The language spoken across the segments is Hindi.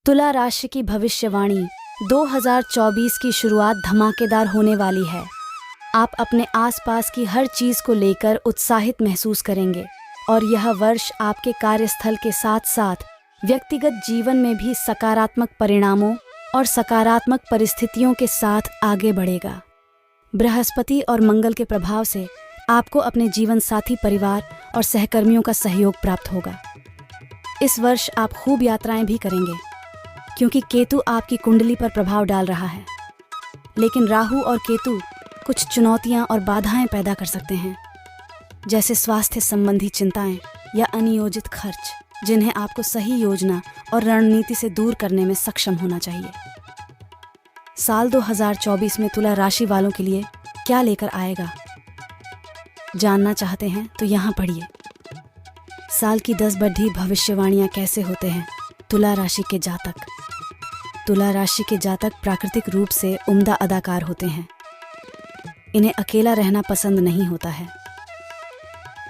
तुला राशि की भविष्यवाणी 2024 की शुरुआत धमाकेदार होने वाली है। आप अपने आसपास की हर चीज को लेकर उत्साहित महसूस करेंगे और यह वर्ष आपके कार्यस्थल के साथ साथ व्यक्तिगत जीवन में भी सकारात्मक परिणामों और सकारात्मक परिस्थितियों के साथ आगे बढ़ेगा। बृहस्पति और मंगल के प्रभाव से आपको अपने जीवन साथी, परिवार और सहकर्मियों का सहयोग प्राप्त होगा। इस वर्ष आप खूब यात्राएं भी करेंगे क्योंकि केतु आपकी कुंडली पर प्रभाव डाल रहा है। लेकिन राहु और केतु कुछ चुनौतियां और बाधाएं पैदा कर सकते हैं, जैसे स्वास्थ्य संबंधी चिंताएं या अनियोजित खर्च, जिन्हें आपको सही योजना और रणनीति से दूर करने में सक्षम होना चाहिए। साल 2024 में तुला राशि वालों के लिए क्या लेकर आएगा, जानना चाहते हैं तो यहाँ पढ़िए। साल की 10 बड़ी भविष्यवाणियां कैसे होते हैं। तुला राशि के जातक। तुला राशि के जातक प्राकृतिक रूप से उम्दा अदाकार होते हैं। इन्हें अकेला रहना पसंद नहीं होता है।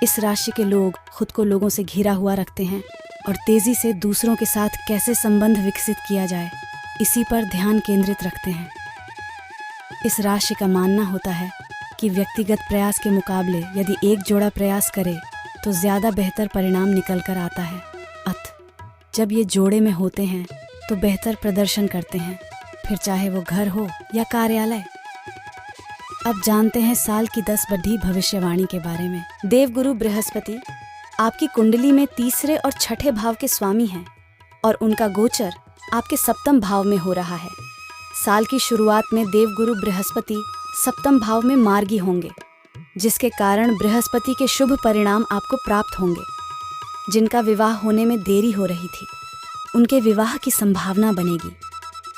इस राशि के लोग खुद को लोगों से घिरा हुआ रखते हैं और तेजी से दूसरों के साथ कैसे संबंध विकसित किया जाए, इसी पर ध्यान केंद्रित रखते हैं। इस राशि का मानना होता है कि व्यक्तिगत प्रयास के मुकाबले यदि एक जोड़ा प्रयास करे तो ज्यादा बेहतर परिणाम निकल कर आता है। जब ये जोड़े में होते हैं तो बेहतर प्रदर्शन करते हैं, फिर चाहे वो घर हो या कार्यालय। अब जानते हैं साल की 10 बड़ी भविष्यवाणी के बारे में। देवगुरु बृहस्पति आपकी कुंडली में तीसरे और छठे भाव के स्वामी हैं और उनका गोचर आपके सप्तम भाव में हो रहा है। साल की शुरुआत में देवगुरु बृहस्पति सप्तम भाव में मार्गी होंगे, जिसके कारण बृहस्पति के शुभ परिणाम आपको प्राप्त होंगे। जिनका विवाह होने में देरी हो रही थी, उनके विवाह की संभावना बनेगी।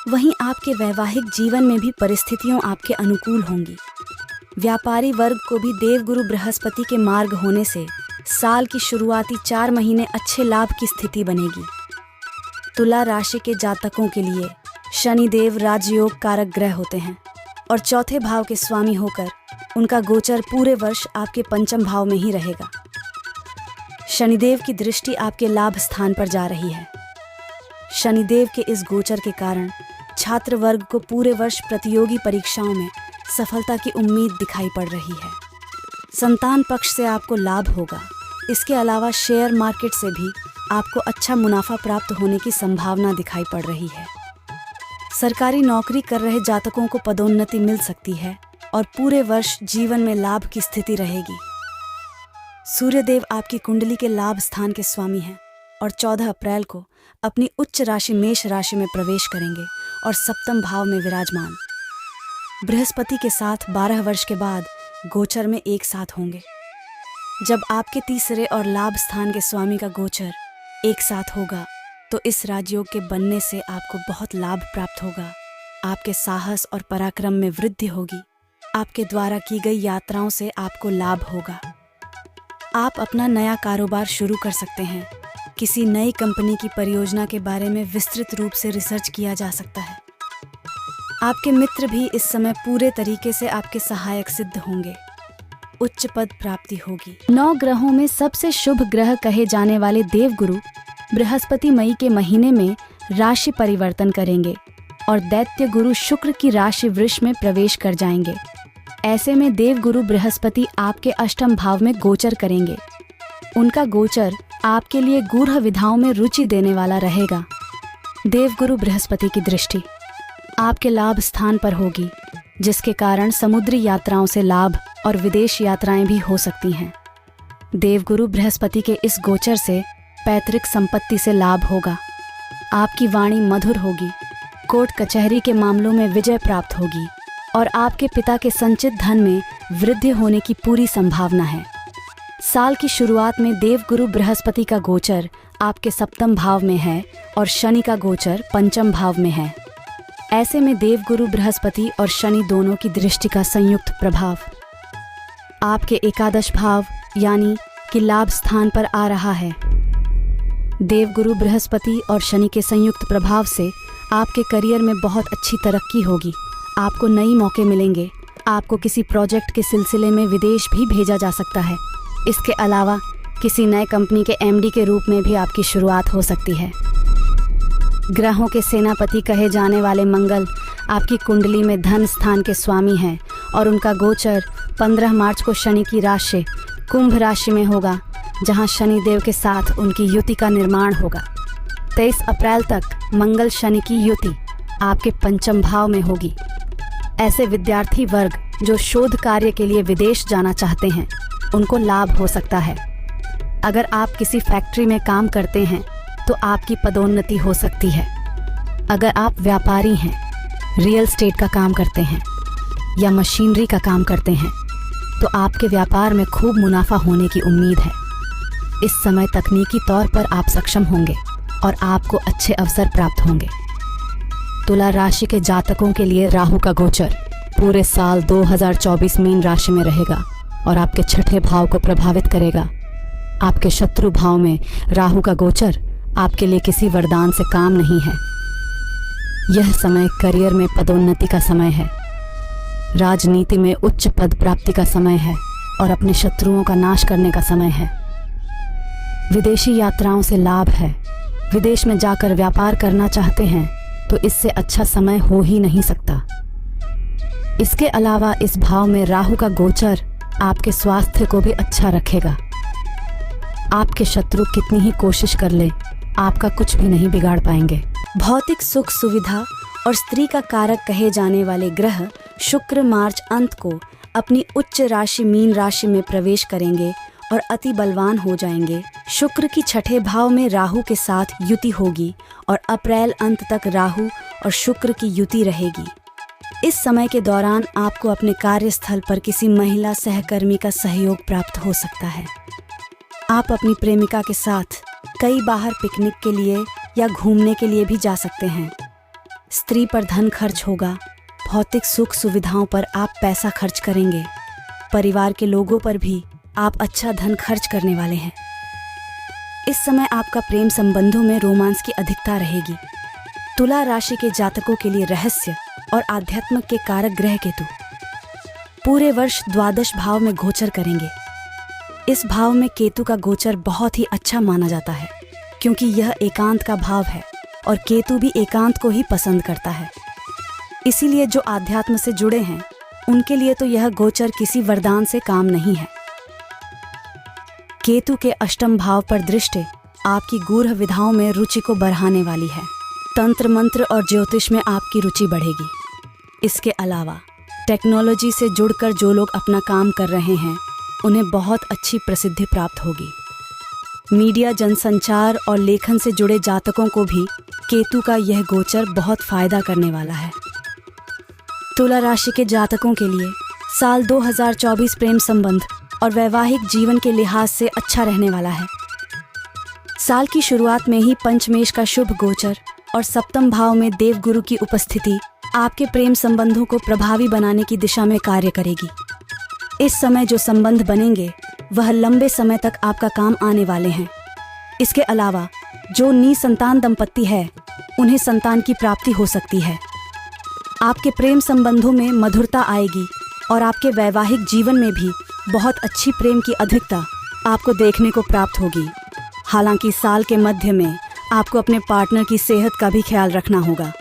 वहीं आपके वैवाहिक जीवन में भी परिस्थितियां आपके अनुकूल होंगी। व्यापारी वर्ग को भी देवगुरु बृहस्पति के मार्ग होने से साल की शुरुआती 4 महीने अच्छे लाभ की स्थिति बनेगी। तुला राशि के जातकों के लिए शनिदेव राजयोग कारक ग्रह होते हैं और चौथे भाव के स्वामी होकर उनका गोचर पूरे वर्ष आपके पंचम भाव में ही रहेगा। शनिदेव की दृष्टि आपके लाभ स्थान पर जा रही है। शनिदेव के इस गोचर के कारण छात्र वर्ग को पूरे वर्ष प्रतियोगी परीक्षाओं में सफलता की उम्मीद दिखाई पड़ रही है। संतान पक्ष से आपको लाभ होगा। इसके अलावा शेयर मार्केट से भी आपको अच्छा मुनाफा प्राप्त होने की संभावना दिखाई पड़ रही है। सरकारी नौकरी कर रहे जातकों को पदोन्नति मिल सकती है और पूरे वर्ष जीवन में लाभ की स्थिति रहेगी। सूर्यदेव आपकी कुंडली के लाभ स्थान के स्वामी हैं और 14 अप्रैल को अपनी उच्च राशि मेष राशि में प्रवेश करेंगे और सप्तम भाव में विराजमान बृहस्पति के साथ 12 वर्ष के बाद गोचर में एक साथ होंगे। जब आपके तीसरे और लाभ स्थान के स्वामी का गोचर एक साथ होगा तो इस राजयोग के बनने से आपको बहुत लाभ प्राप्त होगा। आपके साहस और पराक्रम में वृद्धि होगी। आपके द्वारा की गई यात्राओं से आपको लाभ होगा। आप अपना नया कारोबार शुरू कर सकते हैं। किसी नई कंपनी की परियोजना के बारे में विस्तृत रूप से रिसर्च किया जा सकता है। आपके मित्र भी इस समय पूरे तरीके से आपके सहायक सिद्ध होंगे। उच्च पद प्राप्ति होगी। 9 ग्रहों में सबसे शुभ ग्रह कहे जाने वाले देवगुरु बृहस्पति मई के महीने में राशि परिवर्तन करेंगे और दैत्य गुरु शुक्र की राशि वृष में प्रवेश कर जाएंगे। ऐसे में देवगुरु बृहस्पति आपके अष्टम भाव में गोचर करेंगे। उनका गोचर आपके लिए गूढ़ विधाओं में रुचि देने वाला रहेगा। देवगुरु बृहस्पति की दृष्टि आपके लाभ स्थान पर होगी, जिसके कारण समुद्री यात्राओं से लाभ और विदेश यात्राएं भी हो सकती हैं। देवगुरु बृहस्पति के इस गोचर से पैतृक संपत्ति से लाभ होगा। आपकी वाणी मधुर होगी। कोर्ट कचहरी के मामलों में विजय प्राप्त होगी और आपके पिता के संचित धन में वृद्धि होने की पूरी संभावना है। साल की शुरुआत में देवगुरु बृहस्पति का गोचर आपके सप्तम भाव में है और शनि का गोचर पंचम भाव में है। ऐसे में देवगुरु बृहस्पति और शनि दोनों की दृष्टि का संयुक्त प्रभाव आपके एकादश भाव यानी कि लाभ स्थान पर आ रहा है। देवगुरु बृहस्पति और शनि के संयुक्त प्रभाव से आपके करियर में बहुत अच्छी तरक्की होगी। आपको नई मौके मिलेंगे। आपको किसी प्रोजेक्ट के सिलसिले में विदेश भी भेजा जा सकता है। इसके अलावा किसी नए कंपनी के एमडी के रूप में भी आपकी शुरुआत हो सकती है। ग्रहों के सेनापति कहे जाने वाले मंगल आपकी कुंडली में धन स्थान के स्वामी हैं और उनका गोचर 15 मार्च को शनि की राशि कुंभ राशि में होगा, जहां शनि देव के साथ उनकी युति का निर्माण होगा। 23 अप्रैल तक मंगल शनि की युति आपके पंचम भाव में होगी। ऐसे विद्यार्थी वर्ग जो शोध कार्य के लिए विदेश जाना चाहते हैं, उनको लाभ हो सकता है। अगर आप किसी फैक्ट्री में काम करते हैं तो आपकी पदोन्नति हो सकती है। अगर आप व्यापारी हैं, रियल एस्टेट का काम करते हैं या मशीनरी का काम करते हैं तो आपके व्यापार में खूब मुनाफा होने की उम्मीद है। इस समय तकनीकी तौर पर आप सक्षम होंगे और आपको अच्छे अवसर प्राप्त होंगे। तुला राशि के जातकों के लिए राहु का गोचर पूरे साल 2024 मीन राशि में रहेगा और आपके छठे भाव को प्रभावित करेगा। आपके शत्रु भाव में राहु का गोचर आपके लिए किसी वरदान से काम नहीं है। यह समय करियर में पदोन्नति का समय है, राजनीति में उच्च पद प्राप्ति का समय है और अपने शत्रुओं का नाश करने का समय है। विदेशी यात्राओं से लाभ है। विदेश में जाकर व्यापार करना चाहते हैं तो इससे अच्छा समय हो ही नहीं सकता। इसके अलावा इस भाव में राहु का गोचर आपके स्वास्थ्य को भी अच्छा रखेगा। आपके शत्रु कितनी ही कोशिश कर ले, आपका कुछ भी नहीं बिगाड़ पाएंगे। भौतिक सुख सुविधा और स्त्री का कारक कहे जाने वाले ग्रह शुक्र मार्च अंत को अपनी उच्च राशि मीन राशि में प्रवेश करेंगे और अति बलवान हो जाएंगे। शुक्र की छठे भाव में राहु के साथ युति होगी और अप्रैल अंत तक राहु और शुक्र की युति रहेगी। इस समय के दौरान आपको अपने कार्यस्थल पर किसी महिला सहकर्मी का सहयोग प्राप्त हो सकता है। आप अपनी प्रेमिका के साथ कई बाहर पिकनिक के लिए या घूमने के लिए भी जा सकते हैं। स्त्री पर धन खर्च होगा। भौतिक सुख सुविधाओं पर आप पैसा खर्च करेंगे। परिवार के लोगों पर भी आप अच्छा धन खर्च करने वाले हैं। इस समय आपका प्रेम संबंधों में रोमांस की अधिकता रहेगी। तुला राशि के जातकों के लिए रहस्य और आध्यात्म के कारक ग्रह केतु पूरे वर्ष द्वादश भाव में गोचर करेंगे। इस भाव में केतु का गोचर बहुत ही अच्छा माना जाता है, क्योंकि यह एकांत का भाव है और केतु भी एकांत को ही पसंद करता है। इसीलिए जो आध्यात्म से जुड़े हैं उनके लिए तो यह गोचर किसी वरदान से काम नहीं है। केतु के अष्टम भाव पर दृष्टि आपकी गूढ़ विधाओं में रुचि को बढ़ाने वाली है। तंत्र मंत्र और ज्योतिष में आपकी रुचि बढ़ेगी। इसके अलावा टेक्नोलॉजी से जुड़कर जो लोग अपना काम कर रहे हैं उन्हें बहुत अच्छी प्रसिद्धि प्राप्त होगी। मीडिया, जनसंचार और लेखन से जुड़े जातकों को भी केतु का यह गोचर बहुत फायदा करने वाला है। तुला राशि के जातकों के लिए साल 2024 प्रेम संबंध और वैवाहिक जीवन के लिहाज से अच्छा रहने वाला है। साल की शुरुआत में ही पंचमेश का शुभ गोचर और सप्तम भाव में देवगुरु की उपस्थिति आपके प्रेम संबंधों को प्रभावी बनाने की दिशा में कार्य करेगी। इस समय जो संबंध बनेंगे वह लंबे समय तक आपका काम आने वाले हैं। इसके अलावा जो निसंतान दंपत्ति है उन्हें संतान की प्राप्ति हो सकती है। आपके प्रेम संबंधों में मधुरता आएगी और आपके वैवाहिक जीवन में भी बहुत अच्छी प्रेम की अधिकता आपको देखने को प्राप्त होगी। हालांकि साल के मध्य में आपको अपने पार्टनर की सेहत का भी ख्याल रखना होगा।